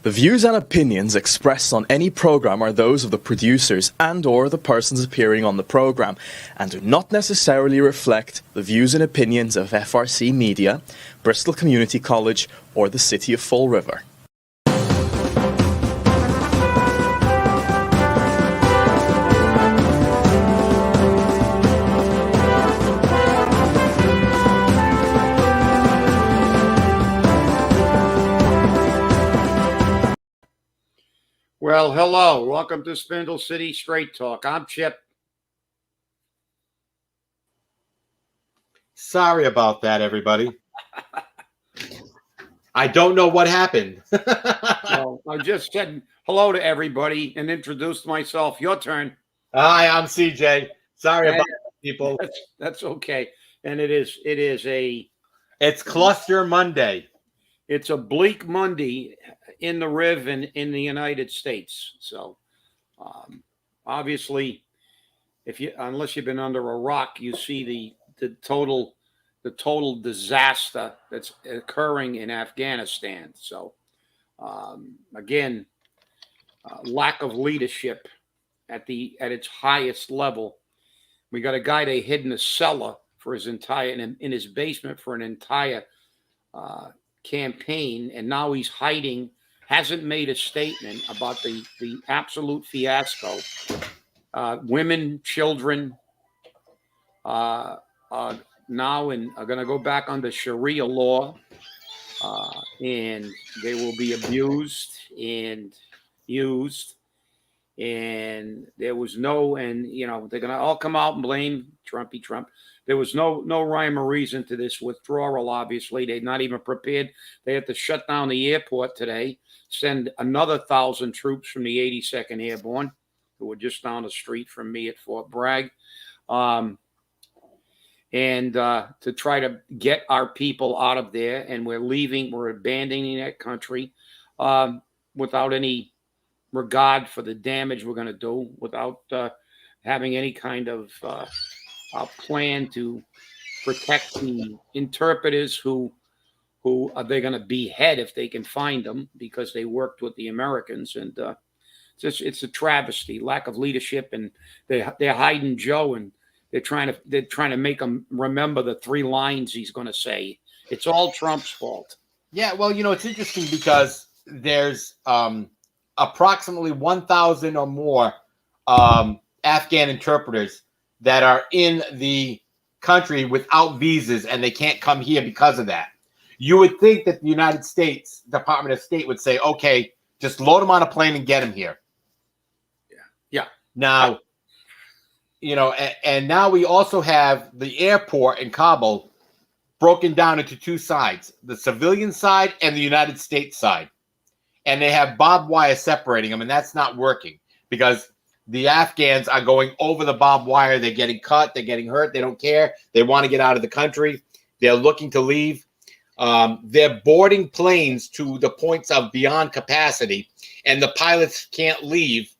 The views and opinions expressed on any program are those of the producers and/or the persons appearing on the program, and do not necessarily reflect the views and opinions of FRC Media, Bristol Community College, or the City of Fall River. Well, hello. Welcome to Spindle City Straight Talk. I'm Chip. Sorry about that, everybody. I don't know what happened. Well, I just said hello to everybody and introduced myself. Your turn. Hi, I'm CJ. Sorry about that, people. That's okay. And it's Cluster Monday. It's a bleak Monday in the Riv and in the United States. So, obviously, unless you've been under a rock, you see the total disaster that's occurring in Afghanistan. So, again, lack of leadership at its highest level. We got a guy that hid in a cellar for his entire in his basement for an entire campaign, and now he's hiding. Hasn't made a statement about the absolute fiasco. Women, children, now are going to go back under Sharia law, and they will be abused and used. And there was they're going to all come out and blame Trump. There was no rhyme or reason to this withdrawal, obviously. They're not even prepared. They had to shut down the airport today, send another 1,000 troops from the 82nd Airborne, who were just down the street from me at Fort Bragg, and to try to get our people out of there. And we're abandoning that country without any regard for the damage we're going to do, without having any kind of plan to protect the interpreters who are they going to behead if they can find them, because they worked with the Americans. And it's a travesty, lack of leadership, and they're hiding Joe, and they're trying to make him remember the 3 lines he's going to say. It's all Trump's fault. Yeah, well, it's interesting because there's approximately 1,000 or more Afghan interpreters that are in the country without visas, and they can't come here because of that. You would think that the United States Department of State would say, okay, just load them on a plane and get them here. Yeah. Now, and now we also have the airport in Kabul broken down into 2 sides, the civilian side and the United States side. And they have barbed wire separating them, and that's not working because the Afghans are going over the barbed wire. They're getting cut. They're getting hurt. They don't care. They want to get out of the country. They're looking to leave. They're boarding planes to the points of beyond capacity, and the pilots can't leave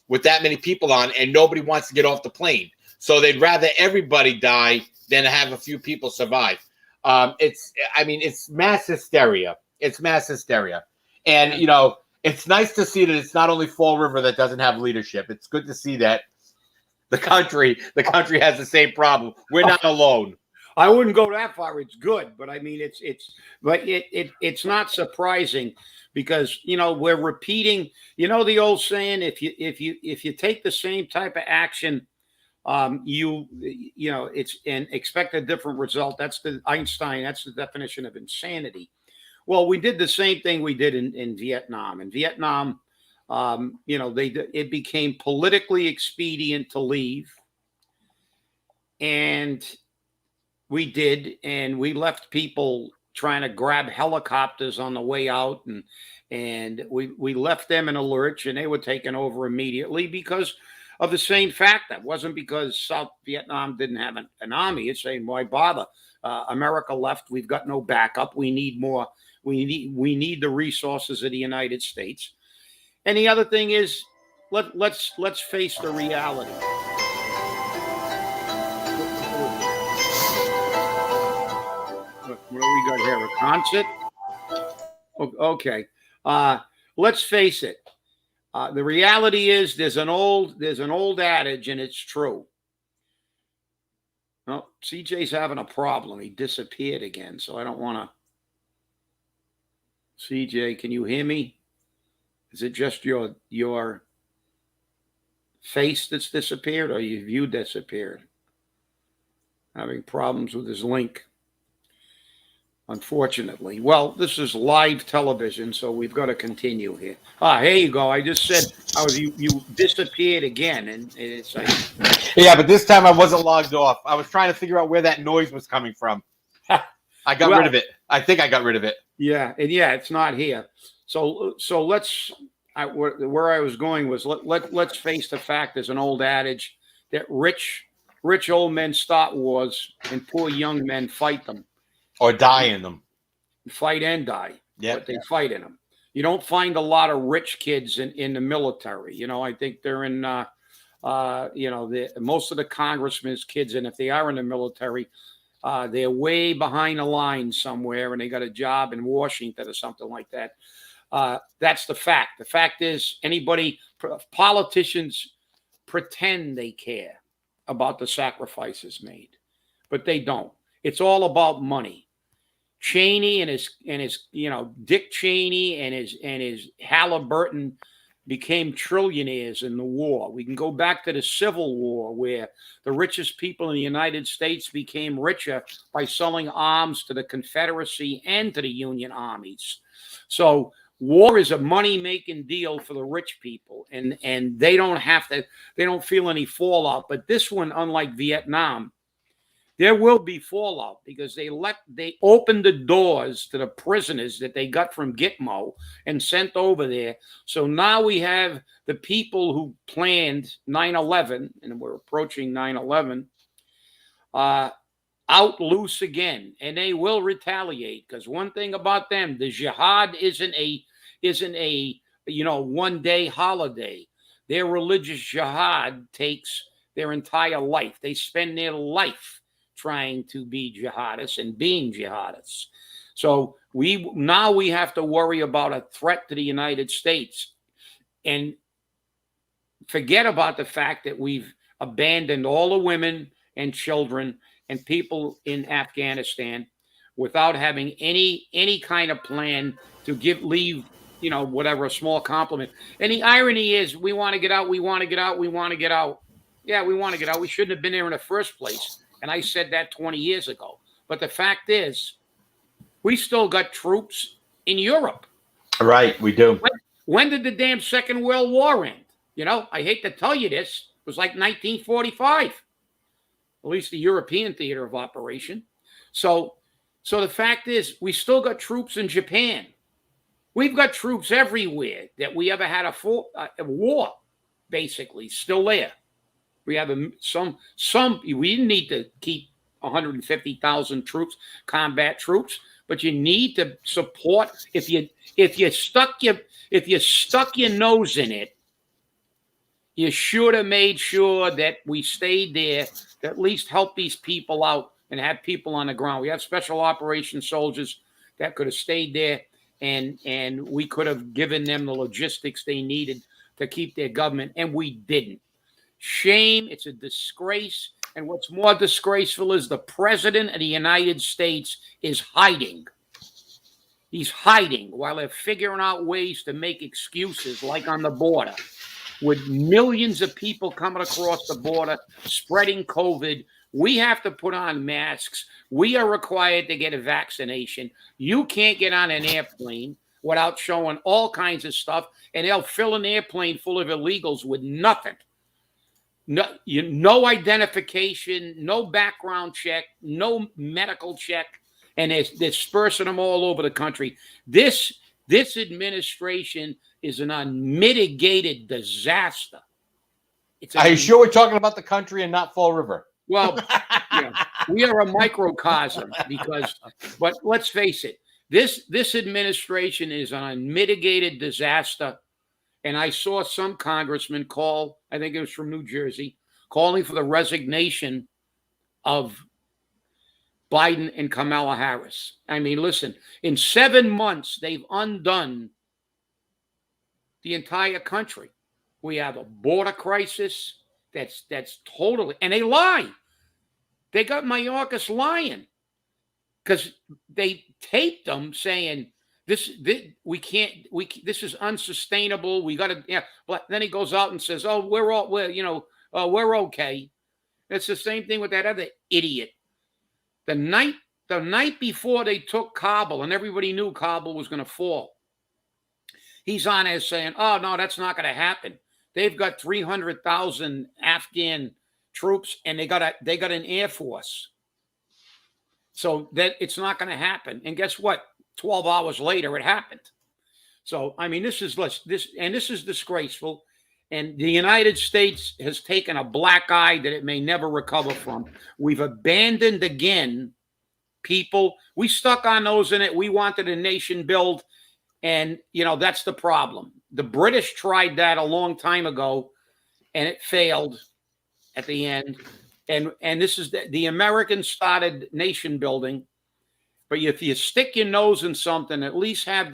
with that many people on, and nobody wants to get off the plane. So they'd rather everybody die than have a few people survive. It's mass hysteria. It's mass hysteria. And, it's nice to see that it's not only Fall River that doesn't have leadership. It's good to see that the country has the same problem. We're not alone. I wouldn't go that far. It's good, but I mean, it's not surprising because, we're repeating, the old saying, if you take the same type of action, it's and expect a different result. That's the definition of insanity. Well, we did the same thing we did in Vietnam. In Vietnam, it became politically expedient to leave. And we did, and we left people trying to grab helicopters on the way out. And we left them in a lurch, and they were taken over immediately because of the same fact. That wasn't because South Vietnam didn't have an army. It's saying, why bother? America left. We've got no backup. We need more. We need the resources of the United States. And the other thing is, let's face the reality. What do we got here? A concert? Okay. let's face it. The reality is there's an old adage, and it's true. Well, CJ's having a problem. He disappeared again, so I don't want to. CJ, can you hear me? Is it just your face that's disappeared, or you disappeared? Having problems with his link, unfortunately. Well, this is live television, so we've got to continue here. Here you go. I just said you disappeared again, and it's like, yeah, but this time I wasn't logged off. I was trying to figure out where that noise was coming from. I got rid of it. I think I got rid of it. Yeah, and it's not here. So let's. Where I was going was let's face the fact. There's an old adage that rich old men start wars and poor young men fight them. Or die in them. Fight and die. Yeah. But they fight in them. You don't find a lot of rich kids in the military. I think they're in, most of the congressmen's kids, and if they are in the military, they're way behind the line somewhere, and they got a job in Washington or something like that. That's the fact. The fact is, politicians pretend they care about the sacrifices made, but they don't. It's all about money. Cheney and his Dick Cheney and his Halliburton became trillionaires in the war. We can go back to the Civil War, where the richest people in the United States became richer by selling arms to the Confederacy and to the Union armies. So war is a money-making deal for the rich people, and they don't feel any fallout. But this one, unlike Vietnam, there will be fallout because they opened the doors to the prisoners that they got from Gitmo and sent over there. So now we have the people who planned 9/11, and we're approaching 9/11, out loose again, and they will retaliate. Because one thing about them, the jihad isn't a one-day holiday. Their religious jihad takes their entire life. They spend their life trying to be jihadists and being jihadists. So we have to worry about a threat to the United States and forget about the fact that we've abandoned all the women and children and people in Afghanistan without having any kind of plan to leave a small compliment. And the irony is, we want to get out. Yeah, we want to get out. We shouldn't have been there in the first place. And I said that 20 years ago. But the fact is, we still got troops in Europe. Right, we do. When did the damn Second World War end? I hate to tell you this. It was like 1945. At least the European theater of operation. So the fact is, we still got troops in Japan. We've got troops everywhere that we ever had a war, basically, still there. We have some. We didn't need to keep 150,000 troops, combat troops, but you need to support. If you stuck your nose in it, you should have made sure that we stayed there to at least help these people out and have people on the ground. We have special operations soldiers that could have stayed there, and we could have given them the logistics they needed to keep their government, and we didn't. Shame. It's a disgrace. And what's more disgraceful is the president of the United States is hiding. He's hiding while they're figuring out ways to make excuses, like on the border, with millions of people coming across the border, spreading COVID. We have to put on masks. We are required to get a vaccination. You can't get on an airplane without showing all kinds of stuff, and they'll fill an airplane full of illegals with nothing. No identification, no background check, no medical check, and they're dispersing them all over the country. This administration is an unmitigated disaster. Are you sure we're talking about the country and not Fall River? Well, we are a microcosm but let's face it, this administration is an unmitigated disaster. And I saw some congressman call, I think it was from New Jersey, calling for the resignation of Biden and Kamala Harris. I mean, listen, in 7 months, they've undone the entire country. We have a border crisis that's totally, and they lie. They got Mayorkas lying because they taped them saying this we can't, this is unsustainable. We got to, yeah. But then he goes out and says, "Oh, we're okay." It's the same thing with that other idiot. The night before they took Kabul, and everybody knew Kabul was going to fall, he's on there saying, "Oh no, that's not going to happen. They've got 300,000 Afghan troops, and they got an air force, so that it's not going to happen." And guess what? 12 hours later, it happened. So I mean, this is disgraceful. And the United States has taken a black eye that it may never recover from. We've abandoned again people. We stuck our nose in it. We wanted a nation build. And, that's the problem. The British tried that a long time ago, and it failed at the end. And this is the Americans started nation building. But if you stick your nose in something, at least have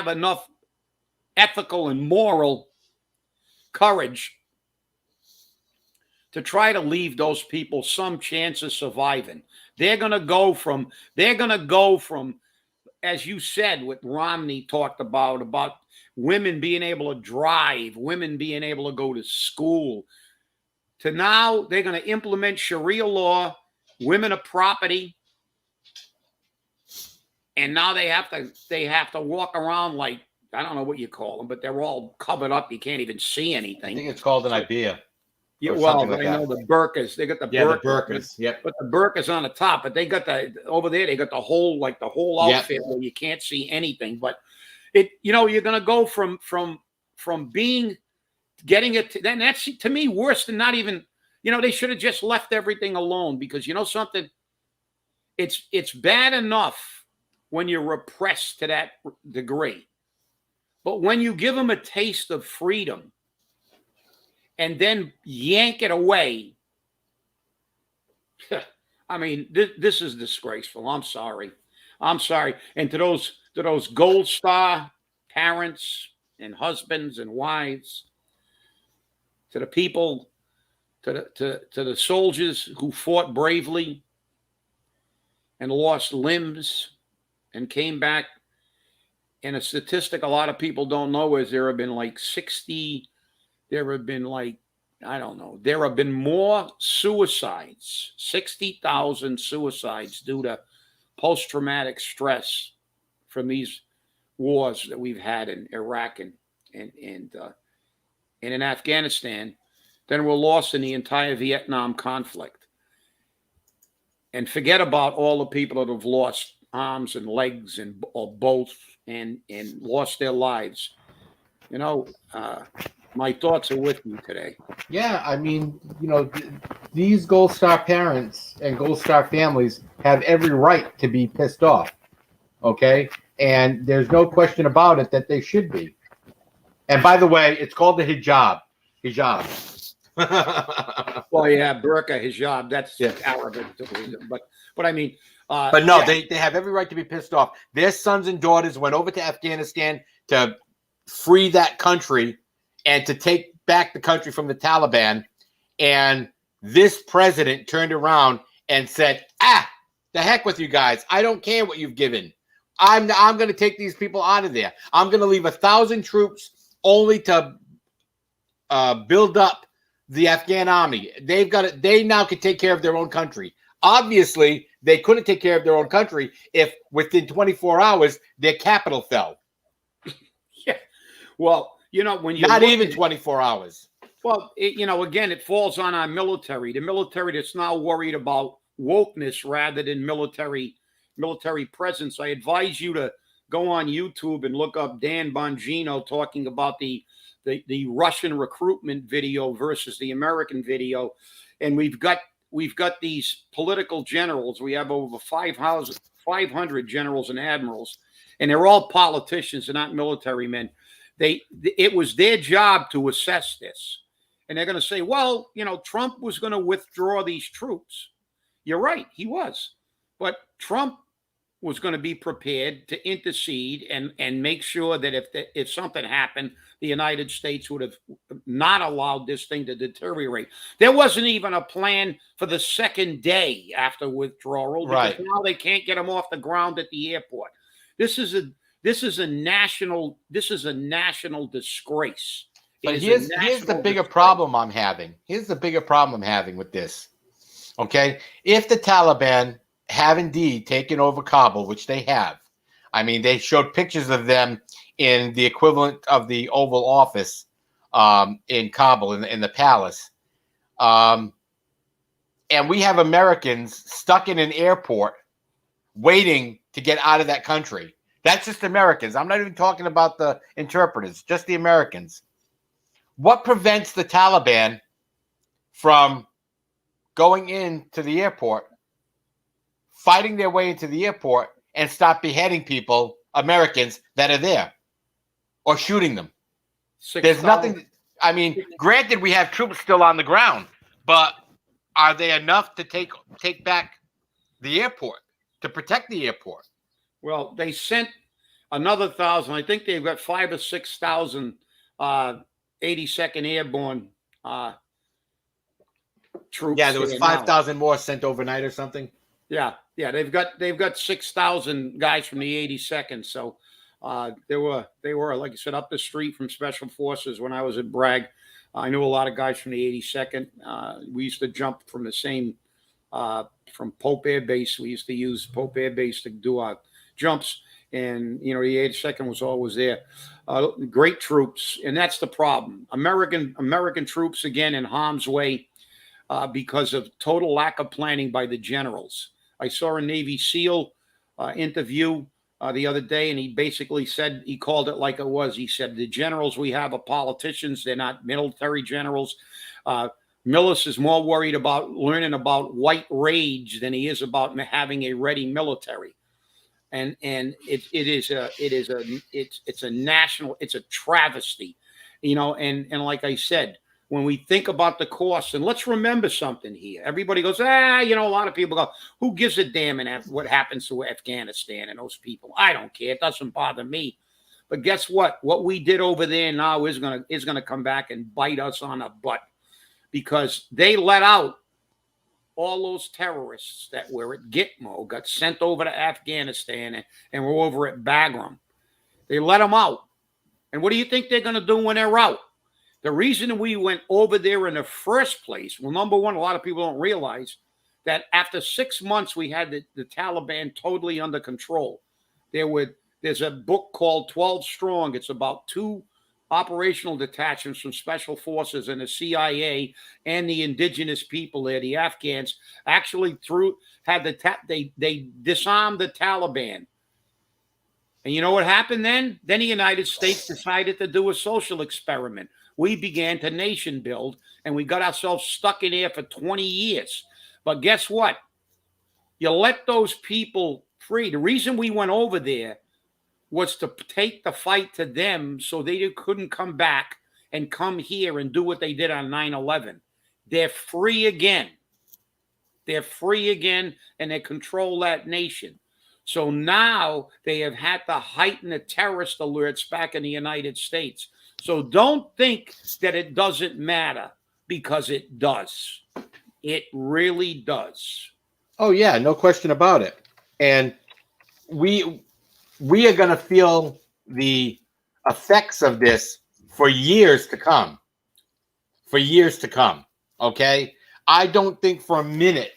enough ethical and moral courage to try to leave those people some chance of surviving. They're going to go from, as you said, what Romney talked about women being able to drive, women being able to go to school, to now they're going to implement Sharia law, women are property. And now they have to walk around like, I don't know what you call them, but they're all covered up. You can't even see anything. I think it's called an Ibea. Yeah, well, like I know the burqas. They got the burqas. Yep. But the burqa's on the top. But they got over there. They got the whole outfit where you can't see anything. But you're gonna go from getting it. Then that's to me worse than not even. They should have just left everything alone, because something. It's bad enough when you're repressed to that degree. But when you give them a taste of freedom and then yank it away, I mean, this is disgraceful. I'm sorry. And to those Gold Star parents and husbands and wives, to the people, to the soldiers who fought bravely and lost limbs and came back. And a statistic a lot of people don't know is there have been more suicides, 60,000 suicides due to post-traumatic stress from these wars that we've had in Iraq and in Afghanistan than were lost in the entire Vietnam conflict. And forget about all the people that have lost arms and legs or both and lost their lives. My thoughts are with you today. Yeah, I mean, these Gold Star parents and Gold Star families have every right to be pissed off. Okay? And there's no question about it that they should be. And by the way, it's called the hijab. Well, yeah, burqa, hijab. That's Arabic, but I mean. But no, they have every right to be pissed off. Their sons and daughters went over to Afghanistan to free that country and to take back the country from the Taliban. And this president turned around and said, the heck with you guys. I don't care what you've given. I'm going to take these people out of there. I'm going to leave 1,000 troops only to build up the Afghan army. They now can take care of their own country. Obviously, they couldn't take care of their own country if within 24 hours their capital fell. Yeah. Well, when you not even 24 hours. Well, again, it falls on our military. The military that's now worried about wokeness rather than military presence. I advise you to go on YouTube and look up Dan Bongino talking about the Russian recruitment video versus the American video, and we've got these political generals. We have over 500 generals and admirals, and they're all politicians. They're not military men. It was their job to assess this. And they're going to say, well, Trump was going to withdraw these troops. You're right. He was. But Trump was going to be prepared to intercede and make sure that if something happened, the United States would have not allowed this thing to deteriorate. There wasn't even a plan for the second day after withdrawal, because Right. now they can't get them off the ground at the airport. This is a national disgrace. But here's the bigger problem I'm having. Here's the bigger problem I'm having with this. Okay, if the Taliban have indeed taken over Kabul, which they have, I mean, they showed pictures of them in the equivalent of the Oval Office in Kabul, in the palace. And we have Americans stuck in an airport waiting to get out of that country. That's just Americans. I'm not even talking about the interpreters, just the Americans. What prevents the Taliban from going into the airport, fighting their way into the airport, and stop beheading people, Americans that are there, or shooting them? There's nothing. I mean, granted, we have troops still on the ground, but are they enough to take back the airport, to protect the airport? Well, they sent another 1,000. I think they've got 5,000 or 6,000 82nd Airborne troops. Yeah, there was 5,000 more sent overnight or something. Yeah, they've got 6,000 guys from the 82nd. So they were, like I said, up the street from Special Forces when I was at Bragg. I knew a lot of guys from the 82nd. We used to jump from the same from Pope Air Base. We used to use Pope Air Base to do our jumps, and the 82nd was always there. Great troops, and that's the problem. American troops again in harm's way because of total lack of planning by the generals. I saw a Navy SEAL interview the other day, and he basically said, he called it like it was. He said, the generals we have are politicians. They're not military generals. Millis is more worried about learning about white rage than he is about having a ready military. And it's a travesty, and like I said, when we think about the cost, and let's remember something here. Everybody goes, a lot of people go, who gives a damn what happens to Afghanistan and those people? I don't care. It doesn't bother me. But guess what? What we did over there now is gonna come back and bite us on the butt, because they let out all those terrorists that were at Gitmo, got sent over to Afghanistan and were over at Bagram. They let them out. And what do you think they're going to do when they're out? The reason we went over there in the first place, well, number one, a lot of people don't realize that after 6 months, we had the Taliban totally under control. There's a book called 12 Strong. It's about 2 operational detachments from Special Forces and the CIA and the indigenous people there, the Afghans, actually they disarmed the Taliban. And you know what happened then? Then the United States decided to do a social experiment. We began to nation build, and we got ourselves stuck in there for 20 years. But guess what? You let those people free. The reason we went over there was to take the fight to them so they couldn't come back and come here and do what they did on 9/11. They're free again. They're free again, and they control that nation. So now they have had to heighten the terrorist alerts back in the United States. So don't think that it doesn't matter, because it does. It really does. Oh, yeah, no question about it. And we are going to feel the effects of this for years to come. For years to come, okay? I don't think for a minute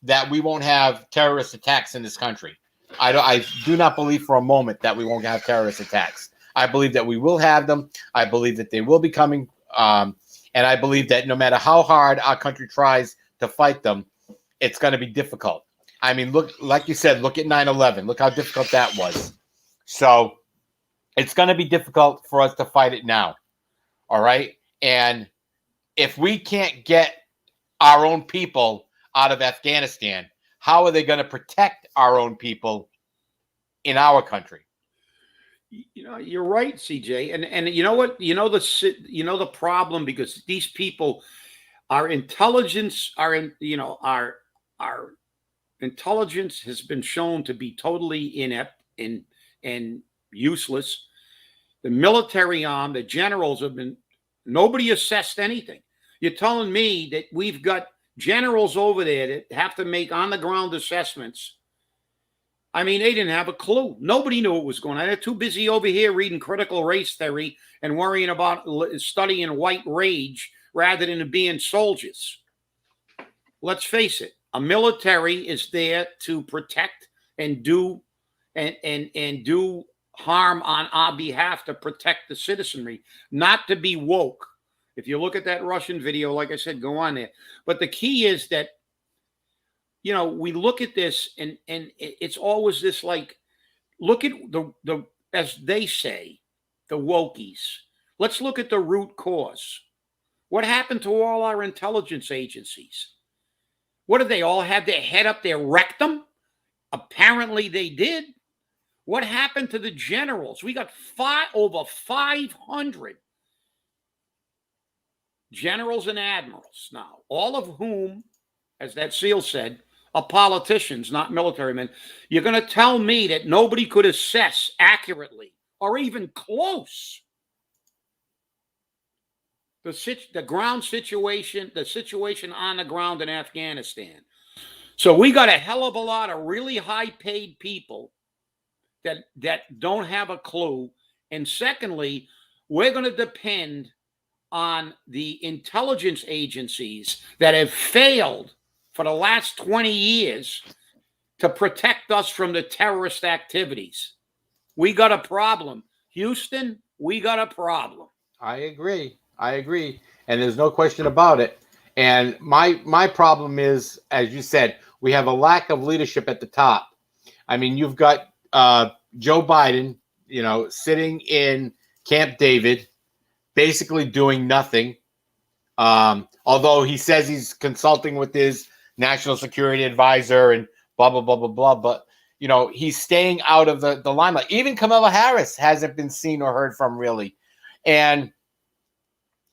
that we won't have terrorist attacks in this country. I do not believe for a moment that we won't have terrorist attacks. I believe that we will have them. I believe that they will be coming. And I believe that no matter how hard our country tries to fight them, it's going to be difficult. I mean, look, like you said, look at 9/11. Look how difficult that was. So it's going to be difficult for us to fight it now. All right. And if we can't get our own people out of Afghanistan, how are they going to protect our own people in our country? You're right, CJ. And you know what? The problem, because these people, our intelligence, our intelligence has been shown to be totally inept and useless. The military arm, the generals have been, nobody assessed anything. You're telling me that we've got generals over there that have to make on-the-ground assessments. I mean, they didn't have a clue. Nobody knew what was going on. They're too busy over here reading critical race theory and worrying about studying white rage rather than being soldiers. Let's face it, a military is there to protect and do and do harm on our behalf to protect the citizenry, not to be woke. If you look at that Russian video, like I said, go on there. But the key is that, you know, we look at this and it's always this, like, look at the as they say, the wokies. Let's look at the root cause. What happened to all our intelligence agencies? What did they all have their head up their rectum? Apparently they did. What happened to the generals? We got over 500 generals and admirals now, all of whom, as that SEAL said, are politicians, not military men. You're going to tell me that nobody could assess accurately or even close the ground situation, the situation on the ground in Afghanistan. So we got a hell of a lot of really high-paid people that don't have a clue. And secondly, we're going to depend on the intelligence agencies that have failed for the last 20 years to protect us from the terrorist activities. We got a problem. Houston, we got a problem. I agree. And there's no question about it. And my problem is, as you said, we have a lack of leadership at the top. I mean, you've got Joe Biden, you know, sitting in Camp David, basically doing nothing. Although he says he's consulting with his national security advisor and blah, blah, blah, blah, blah. But, you know, he's staying out of the limelight. Even Kamala Harris hasn't been seen or heard from, really. And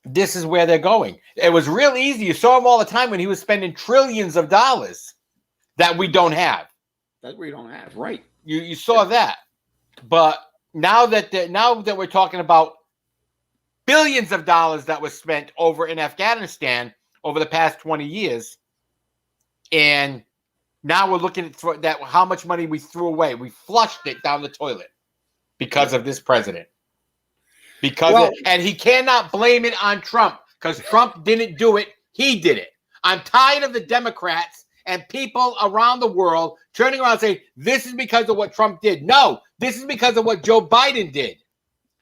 this is where they're going. It was real easy. You saw him all the time when he was spending trillions of dollars that we don't have. That we don't have, right? You saw that. But now that we're talking about billions of dollars that was spent over in Afghanistan over the past 20 years, and now we're looking at that, how much money we threw away. We flushed it down the toilet because of this president. And he cannot blame it on Trump, because Trump didn't do it. He did it. I'm tired of the Democrats and people around the world turning around and saying, this is because of what Trump did. No, this is because of what Joe Biden did.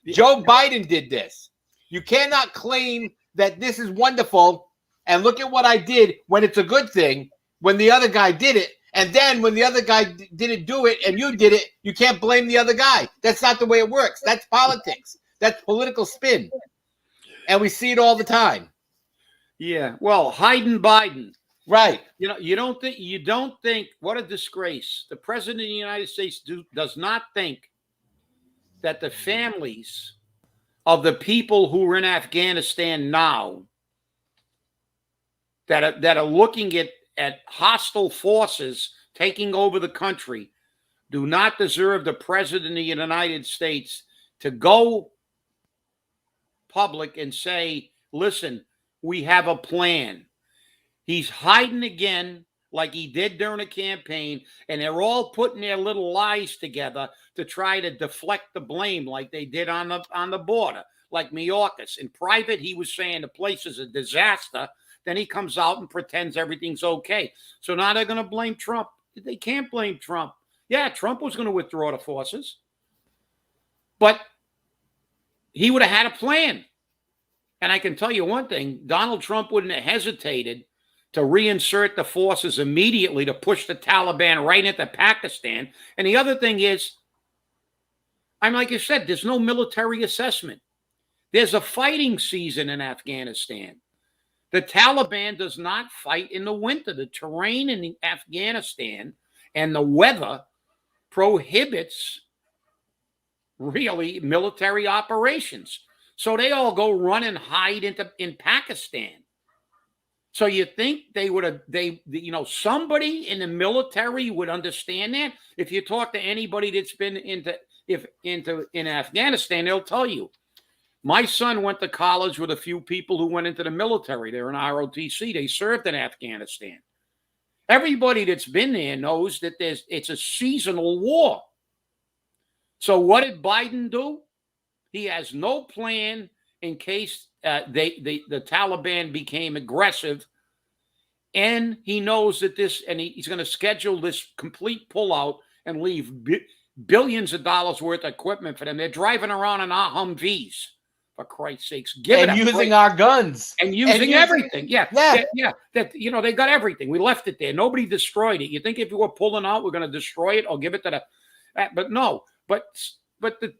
Joe Biden did this. You cannot claim that this is wonderful and look at what I did when it's a good thing, when the other guy did it. And then when the other guy didn't do it and you did it, you can't blame the other guy. That's not the way it works. That's politics. That's political spin. And we see it all the time. Yeah. Well, hiding Biden. Right. You know, you don't think, what a disgrace. The president of the United States does not think that the families of the people who are in Afghanistan now that are looking at hostile forces taking over the country do not deserve the president of the United States to go public and say, listen, we have a plan. He's hiding again like he did during the campaign, and they're all putting their little lies together to try to deflect the blame like they did on the border, like Mayorkas. In private, he was saying the place is a disaster. Then he comes out and pretends everything's okay. So now they're going to blame Trump. They can't blame Trump. Yeah, Trump was going to withdraw the forces, but he would have had a plan. And I can tell you one thing, Donald Trump wouldn't have hesitated to reinsert the forces immediately to push the Taliban right into Pakistan. And the other thing is, like you said, there's no military assessment. There's a fighting season in Afghanistan. The Taliban does not fight in the winter. The terrain in Afghanistan and the weather prohibits really military operations. So they all go run and hide in Pakistan. So you think they would have, somebody in the military would understand that? If you talk to anybody that's been in Afghanistan, they'll tell you. My son went to college with a few people who went into the military. They're in ROTC. They served in Afghanistan. Everybody that's been there knows that it's a seasonal war. So what did Biden do? He has no plan in case the Taliban became aggressive. And he knows that he's going to schedule this complete pullout and leave billions of dollars worth of equipment for them. They're driving around in our Humvees. For Christ's sakes, using our guns and using everything. Yeah. They got everything. We left it there. Nobody destroyed it. You think if you were pulling out, we're going to destroy it or give it to but no. But the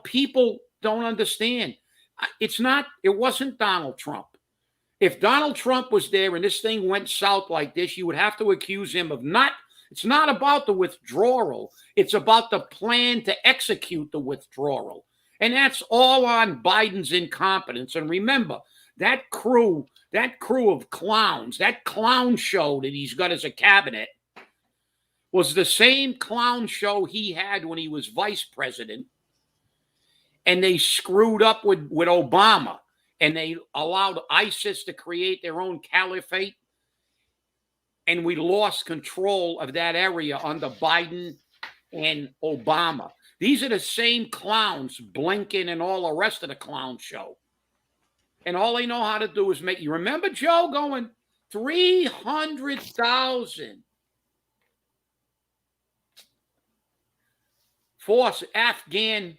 people don't understand. It wasn't Donald Trump. If Donald Trump was there and this thing went south like this, you would have to accuse him of it's not about the withdrawal. It's about the plan to execute the withdrawal. And that's all on Biden's incompetence. And remember, that crew of clowns, that clown show that he's got as a cabinet was the same clown show he had when he was vice president. And they screwed up with Obama. And they allowed ISIS to create their own caliphate. And we lost control of that area under Biden and Obama. These are the same clowns, Blinken and all the rest of the clown show. And all they know how to do is you remember Joe going 300,000 Afghan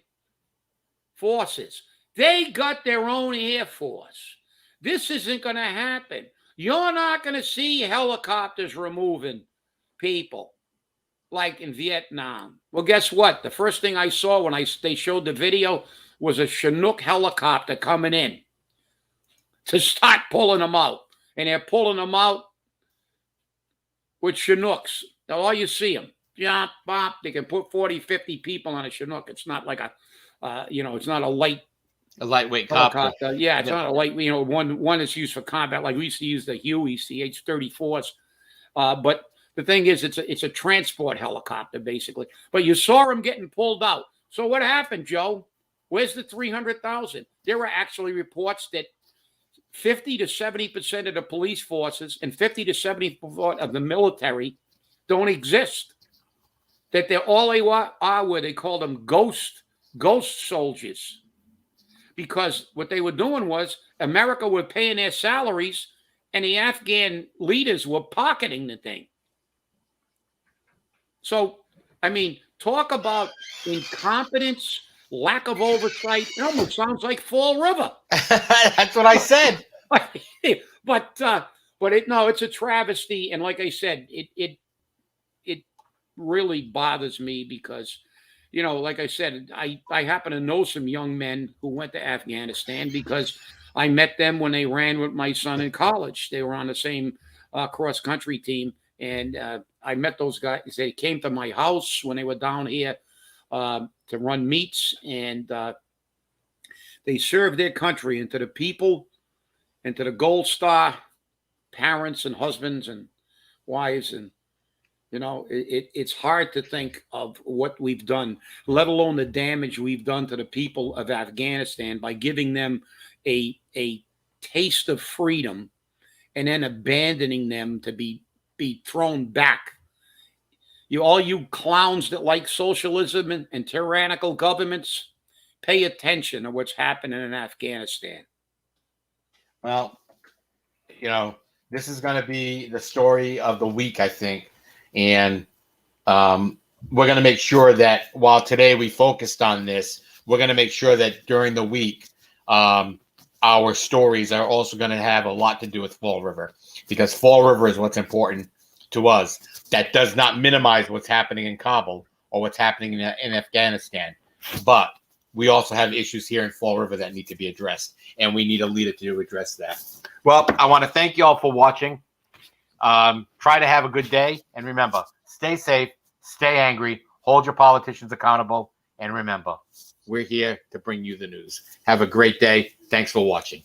forces. They got their own Air Force. This isn't going to happen. You're not going to see helicopters removing people like in Vietnam. Well, guess what? The first thing I saw when they showed the video was a Chinook helicopter coming in to start pulling them out. And they're pulling them out with Chinooks. Now, all you see them. Jump, bop. They can put 40, 50 people on a Chinook. It's not like it's not a lightweight helicopter. Yeah, it's not a light, one that's used for combat. Like we used to use the Hueys, the H-34s. But the thing is, it's a transport helicopter, basically. But you saw them getting pulled out. So what happened, Joe? Where's the 300,000? There were actually reports that 50 to 70% of the police forces and 50 to 70% of the military don't exist. That all they are where they call them ghost soldiers. Because what they were doing was America were paying their salaries and the Afghan leaders were pocketing the thing. So, talk about incompetence, lack of oversight. It almost sounds like Fall River. That's what I said. But it's a travesty. And like I said, it really bothers me because, like I said, I happen to know some young men who went to Afghanistan because I met them when they ran with my son in college. They were on the same cross-country team. And I met those guys. They came to my house when they were down here to run meets. And they served their country and to the people and to the Gold Star parents and husbands and wives. And, it's hard to think of what we've done, let alone the damage we've done to the people of Afghanistan by giving them a taste of freedom and then abandoning them to be thrown back. All you clowns that like socialism and tyrannical governments, pay attention to what's happening in Afghanistan. Well, this is going to be the story of the week, I think. And we're going to make sure that while today we focused on this, we're going to make sure that during the week, our stories are also going to have a lot to do with Fall River, because Fall River is what's important to us. That does not minimize what's happening in Kabul or what's happening in Afghanistan. But we also have issues here in Fall River that need to be addressed, and we need a leader to address that. Well, I want to thank you all for watching. Try to have a good day, and remember, stay safe, stay angry, hold your politicians accountable, and remember, we're here to bring you the news. Have a great day. Thanks for watching.